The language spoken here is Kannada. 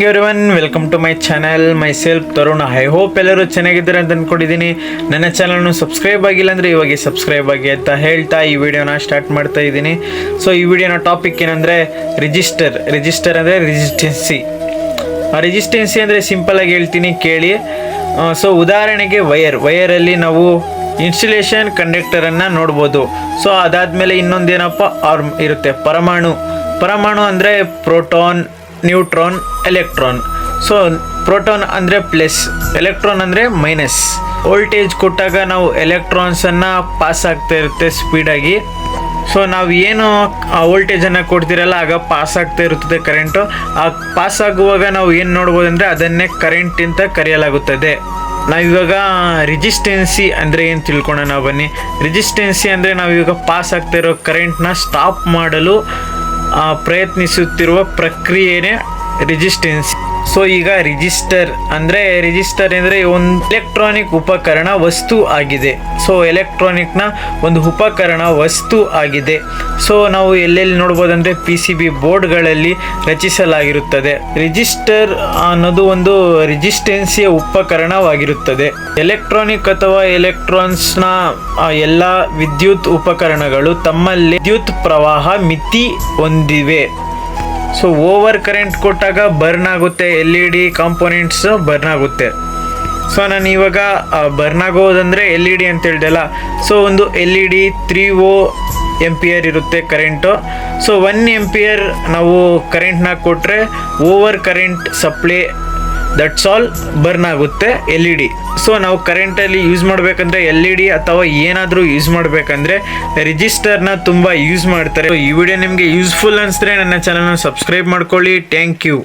Everyone welcome to my channel my self Tarun. I hope ಎಲ್ಲರೂ ಚೆನ್ನಾಗಿದ್ದಾರೆ ಅಂತ ಅಂದ್ಕೊಂಡಿದ್ದೀನಿ. ನನ್ನ ಚಾನಲ್ನು ಸಬ್ಸ್ಕ್ರೈಬ್ ಆಗಿಲ್ಲ ಅಂದರೆ ಇವಾಗ ಸಬ್ಸ್ಕ್ರೈಬ್ ಆಗಿ ಅಂತ ಹೇಳ್ತಾ ಈ ವಿಡಿಯೋನ ಸ್ಟಾರ್ಟ್ ಮಾಡ್ತಾ ಇದ್ದೀನಿ. ಸೊ ಈ ವಿಡಿಯೋನ ಟಾಪಿಕ್ ಏನಂದರೆ ರಿಜಿಸ್ಟರ್ ಅಂದರೆ ರೆಸಿಸ್ಟೆನ್ಸಿ ಅಂದರೆ ಸಿಂಪಲಾಗಿ ಹೇಳ್ತೀನಿ ಕೇಳಿ. ಸೊ ಉದಾಹರಣೆಗೆ ವಯರಲ್ಲಿ ನಾವು ಇನ್ಸುಲೇಷನ್ ಕಂಡಕ್ಟರನ್ನು ನೋಡ್ಬೋದು. ಸೊ ಅದಾದಮೇಲೆ ಇನ್ನೊಂದೇನಪ್ಪ ಆರ್ಮ್ ಇರುತ್ತೆ, ಪರಮಾಣು ಅಂದರೆ proton, neutron, electron. So proton ಅಂದರೆ ಪ್ಲಸ್, ಎಲೆಕ್ಟ್ರಾನ್ ಅಂದರೆ ಮೈನಸ್. ವೋಲ್ಟೇಜ್ ಕೊಟ್ಟಾಗ ನಾವು ಎಲೆಕ್ಟ್ರಾನ್ಸನ್ನು ಪಾಸ್ ಆಗ್ತಾ ಇರುತ್ತೆ ಸ್ಪೀಡಾಗಿ. ಸೊ ನಾವು ಏನು ವೋಲ್ಟೇಜನ್ನು ಕೊಡ್ತಿರಲ್ಲ ಆಗ ಪಾಸ್ ಆಗ್ತಾ ಇರುತ್ತದೆ ಕರೆಂಟು. ಆ ಪಾಸ್ ಆಗುವಾಗ ನಾವು ಏನು ನೋಡ್ಬೋದು ಅಂದರೆ ಅದನ್ನೇ ಕರೆಂಟ್ ಅಂತ ಕರೆಯಲಾಗುತ್ತದೆ. ನಾವಿವಾಗ ರೆಸಿಸ್ಟೆನ್ಸಿ ಅಂದರೆ ಏನು ತಿಳ್ಕೊಳ್ಳೋಣ ಬನ್ನಿ. ರೆಸಿಸ್ಟೆನ್ಸಿ ಅಂದರೆ ನಾವಿವಾಗ ಪಾಸ್ ಆಗ್ತಾ ಇರೋ ಕರೆಂಟ್ನ ಸ್ಟಾಪ್ ಮಾಡಲು ಪ್ರಯತ್ನಿಸುತ್ತಿರುವ ಪ್ರಕ್ರಿಯೆನೇ ರೆಸಿಸ್ಟೆನ್ಸಿ. ಸೊ ಈಗ ರಿಜಿಸ್ಟರ್ ಅಂದರೆ ಒಂದು ಎಲೆಕ್ಟ್ರಾನಿಕ್ ಉಪಕರಣ ವಸ್ತು ಆಗಿದೆ. ಸೊ ಎಲೆಕ್ಟ್ರಾನಿಕ್ನ ಒಂದು ಉಪಕರಣ ವಸ್ತು ಆಗಿದೆ. ಸೊ ನಾವು ಎಲ್ಲೆಲ್ಲಿ ನೋಡ್ಬೋದಂದರೆ PCB ಬೋರ್ಡ್ಗಳಲ್ಲಿ ರಚಿಸಲಾಗಿರುತ್ತದೆ. ರಿಜಿಸ್ಟರ್ ಅನ್ನೋದು ಒಂದು ರೆಸಿಸ್ಟೆನ್ಸಿಯ ಉಪಕರಣವಾಗಿರುತ್ತದೆ. ಎಲೆಕ್ಟ್ರಾನಿಕ್ ಅಥವಾ ಎಲೆಕ್ಟ್ರಾನ್ಸ್ನ ಎಲ್ಲ ವಿದ್ಯುತ್ ಉಪಕರಣಗಳು ತಮ್ಮಲ್ಲಿ ವಿದ್ಯುತ್ ಪ್ರವಾಹ ಮಿತಿ ಹೊಂದಿವೆ. ಸೊ ಓವರ್ ಕರೆಂಟ್ ಕೊಟ್ಟಾಗ ಬರ್ನ್ ಆಗುತ್ತೆ, LED ಕಾಂಪೋನೆಂಟ್ಸ್ ಬರ್ನ್ ಆಗುತ್ತೆ. ಸೊ ನಾನು ಇವಾಗ ಬರ್ನ್ ಆಗೋದಂದರೆ LED ಅಂತ ಹೇಳ್ದಲ್ಲ. ಸೊ ಒಂದು LED 3 ಆಂಪಿಯರ್ ಇರುತ್ತೆ ಕರೆಂಟು. ಸೊ 1 ಆಂಪಿಯರ್ ನಾವು ಕರೆಂಟ್ನ ಕೊಟ್ಟರೆ over current supply that's all burn ಆಗುತ್ತೆ LED. ಸೊ ನಾವು ಕರೆಂಟಲ್ಲಿ ಯೂಸ್ ಮಾಡಬೇಕಂದ್ರೆ LED ಅಥವಾ ಏನಾದರೂ ಯೂಸ್ ಮಾಡಬೇಕಂದ್ರೆ ರಿಜಿಸ್ಟರ್ನ ತುಂಬ ಯೂಸ್ ಮಾಡ್ತಾರೆ. ಈ ವಿಡಿಯೋ ನಿಮಗೆ ಯೂಸ್ಫುಲ್ ಅನಿಸಿದ್ರೆ ನನ್ನ ಚಾನಲ್ನ ಸಬ್ಸ್ಕ್ರೈಬ್ ಮಾಡ್ಕೊಳ್ಳಿ. Thank you.